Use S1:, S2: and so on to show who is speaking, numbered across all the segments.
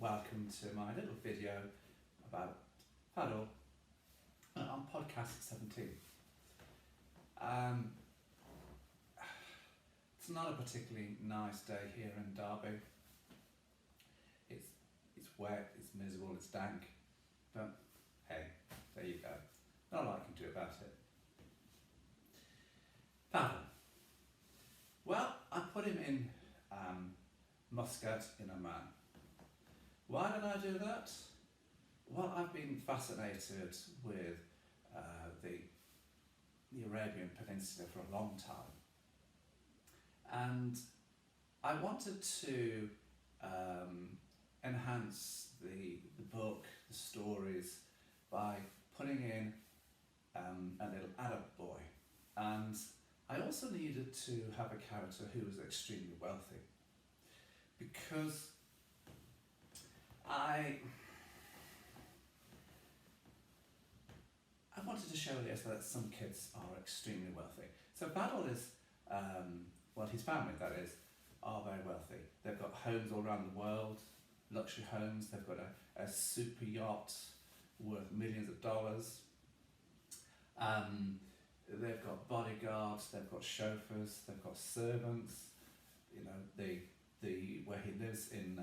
S1: welcome to my little video about Fadl on podcast 17. It's not a particularly nice day here in Derby. It's wet, it's miserable, it's dank, but hey, there you go. Not a lot I can do about it. Fadl. Well, I put him in Muscat in Oman. Why did I do that? Well, I've been fascinated with the Arabian Peninsula for a long time, and I wanted to enhance the book, the stories, by putting in a little Arab boy, and I also needed to have a character who was extremely wealthy, because I wanted to show this that some kids are extremely wealthy. So Fadl is, well, his family, that is, are very wealthy. They've got homes all around the world, luxury homes. They've got a super yacht worth millions of dollars. They've got bodyguards, they've got chauffeurs, they've got servants. You know, where he lives in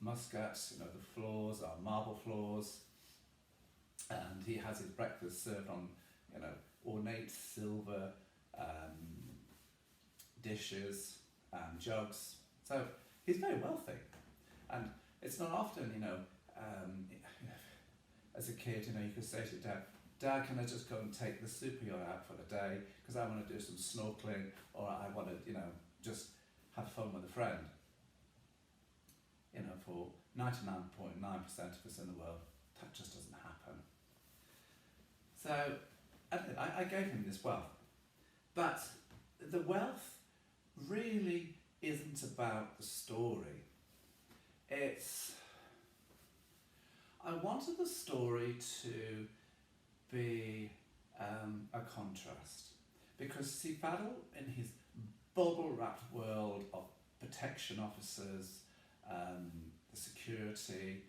S1: Muscat, you know, the floors are marble floors, and he has his breakfast served on, you know, ornate silver dishes and jugs. So he's very wealthy, and it's not often, you know, as a kid, you know, you could say to Dad, "Dad, can I just go and take the super yacht out for the day because I want to do some snorkeling, or I want to, you know, just have fun with a friend." You know, for 99.9% of us in the world, that just doesn't happen. So I gave him this wealth, but the wealth really isn't about the story. I wanted the story to be a contrast, because see, Fadl, in his bubble-wrapped world of protection officers, the security,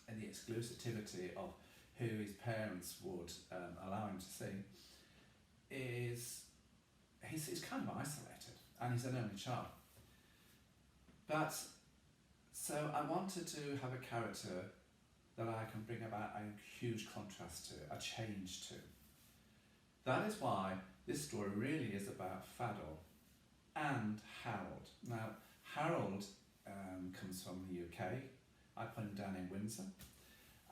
S1: and the exclusivity of who his parents would allow him to see, he's kind of isolated, and he's an only child. But so I wanted to have a character that I can bring about a huge contrast to, a change to. That is why this story really is about Fadl and Harold. Now, Harold comes from the UK. I put him down in Windsor,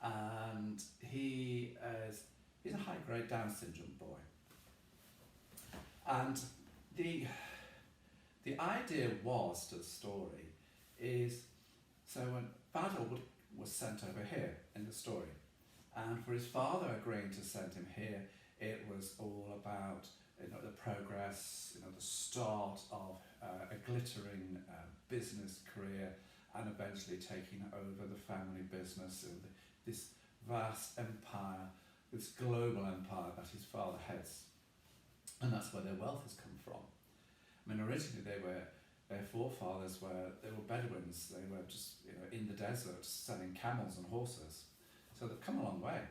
S1: and he's a high-grade Down syndrome boy. And the idea was to the story is, so when Fadl was sent over here in the story, and for his father agreeing to send him here, it was all about, you know, the progress, you know, the start of a glittering business career, and eventually taking over the family business and this vast empire, this global empire that his father heads. And that's where their wealth has come from. I mean, originally their forefathers were Bedouins. They were just, you know, in the desert selling camels and horses. So they've come a long way.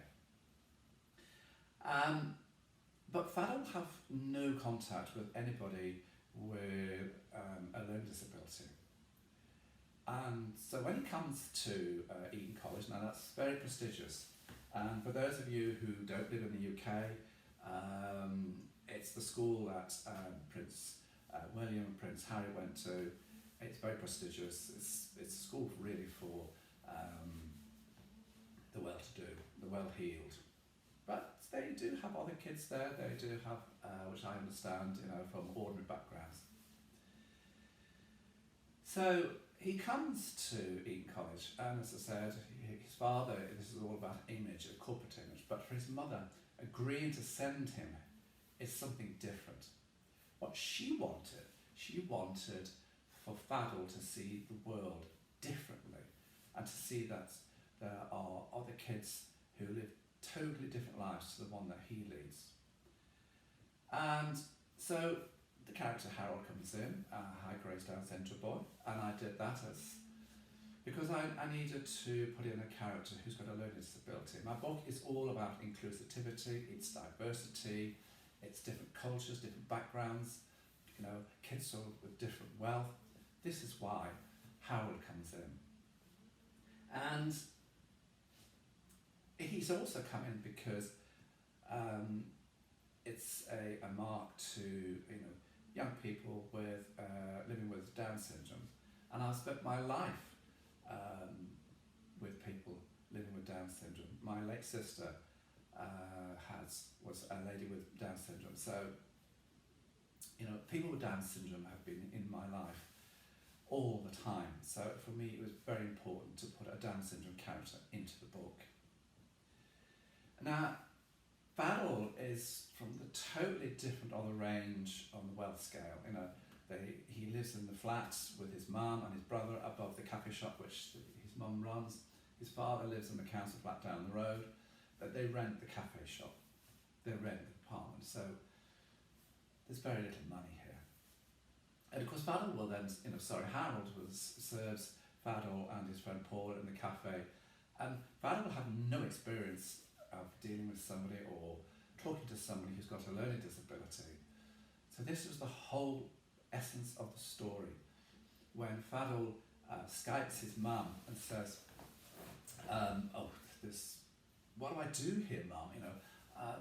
S1: But Fadl have no contact with anybody with a learning disability. And so when he comes to Eton College, now that's very prestigious. And for those of you who don't live in the UK, it's the school that Prince William and Prince Harry went to. It's very prestigious. It's a school really for the well-to-do, the well-heeled. But they do have other kids there. They do have, which I understand, you know, from ordinary backgrounds. So he comes to Eton College, and as I said, his father, this is all about image, a corporate image, but for his mother, agreeing to send him is something different. What she wanted for Fadl to see the world differently, and to see that there are other kids who live totally different lives to the one that he leads. And so the character Harold comes in, a high-grade Down syndrome boy, and I did that because I needed to put in a character who's got a learning disability. My book is all about inclusivity, it's diversity, it's different cultures, different backgrounds, you know, kids with different wealth. This is why Harold comes in. And he's also come in because it's a mark to, you know, young people with living with Down syndrome. And I've spent my life with people living with Down syndrome. My late sister was a lady with Down syndrome. So, you know, people with Down syndrome have been in my life all the time. So for me, it was very important to put a Down syndrome character into the book. Now, Fadl is from the totally different on the range on the wealth scale. You know, he lives in the flats with his mum and his brother above the cafe shop which his mum runs. His father lives in the council flat down the road, but they rent the cafe shop. They rent the apartment, so there's very little money here. And of course, Harold serves Fadl and his friend Paul in the cafe, and Fadl will have no experience of dealing with somebody or talking to somebody who's got a learning disability. So this was the whole essence of the story. When Fadl Skypes his mum and says, what do I do here, mum? You know, I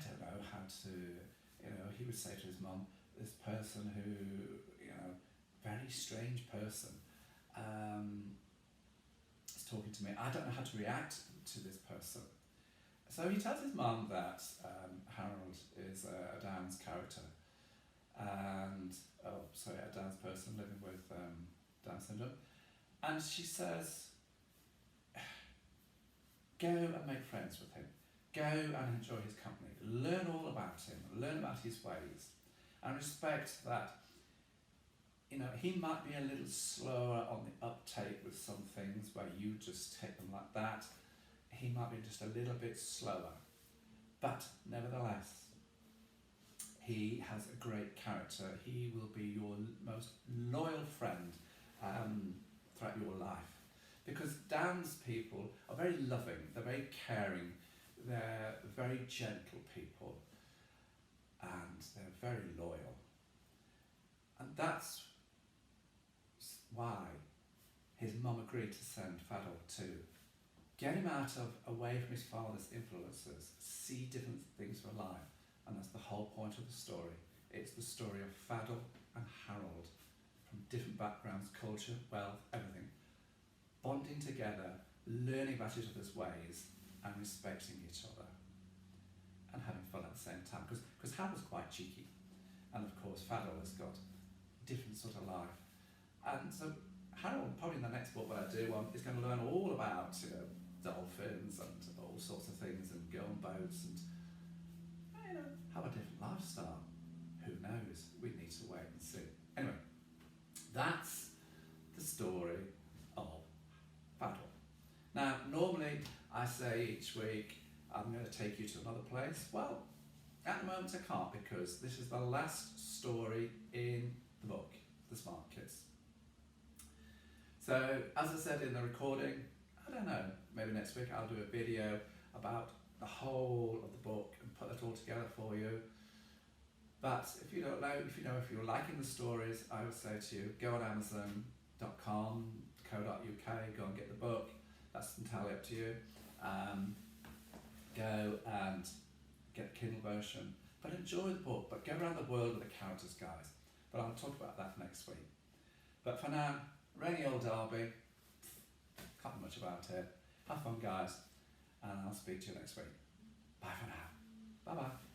S1: don't know how to, you know, he would say to his mum, this person who, you know, very strange person, is talking to me. I don't know how to react to this person. So he tells his mum that Harold is a Downs character, and a Downs person living with Down syndrome, and she says, go and make friends with him, go and enjoy his company, learn all about him, learn about his ways, and respect that, you know, he might be a little slower on the uptake with some things where you just take them like that. He might be just a little bit slower, but nevertheless, he has a great character. He will be your most loyal friend throughout your life, because Downs people are very loving, they're very caring, they're very gentle people, and they're very loyal. And that's why his mum agreed to send Fadl to get him away from his father's influences, see different things for life, and that's the whole point of the story. It's the story of Fadl and Harold, from different backgrounds, culture, wealth, everything, bonding together, learning about each other's ways, and respecting each other, and having fun at the same time. Because Harold's quite cheeky, and of course Fadl has got a different sort of life. And so Harold, probably in the next book that I do, is going to learn all about, you know, dolphins and all sorts of things, and go on boats, and, you know, have a different lifestyle. Who knows? We need to wait and see. Anyway, that's the story of Fadl. Now, normally I say each week I'm going to take you to another place. Well, at the moment I can't, because this is the last story in the book, The Smart Kids. So, as I said in the recording, I don't know, maybe next week I'll do a video about the whole of the book and put it all together for you. But if you don't know, if you're liking the stories, I would say to you, go on Amazon.com, co.uk, go and get the book. That's entirely up to you. Go and get the Kindle version, but enjoy the book, but go around the world with the characters, guys. But I'll talk about that next week. But for now, rainy old Derby, can't do much about it. Have fun, guys, and I'll speak to you next week. Bye for now. Bye-bye.